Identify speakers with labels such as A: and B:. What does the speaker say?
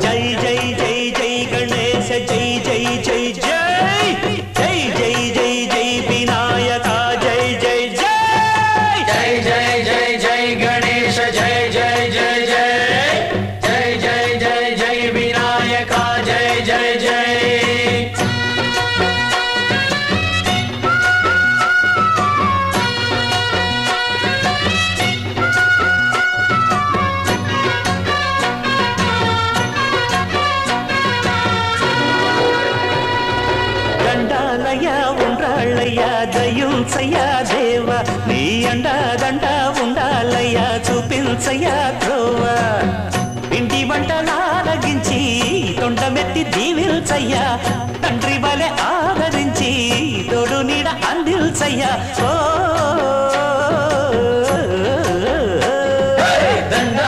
A: జై జై జై జై గణేశ జై జై జై జై జై జై జై జై వినాయక జై జై జై
B: జై జై జై జై గణేశ జై జై జై జై జై జై జై జై వినాయక జై జై జై
A: దండాలయ్యా ఉండ్రాళ్ళయ్యా దయుంచయ్యా దేవ నీ అండాదండ ఉండాలయ్యా చూపించయ్యా త్రోవ పిండి వంటలారగించి తొండమెత్తి దీవిల్చయ్యా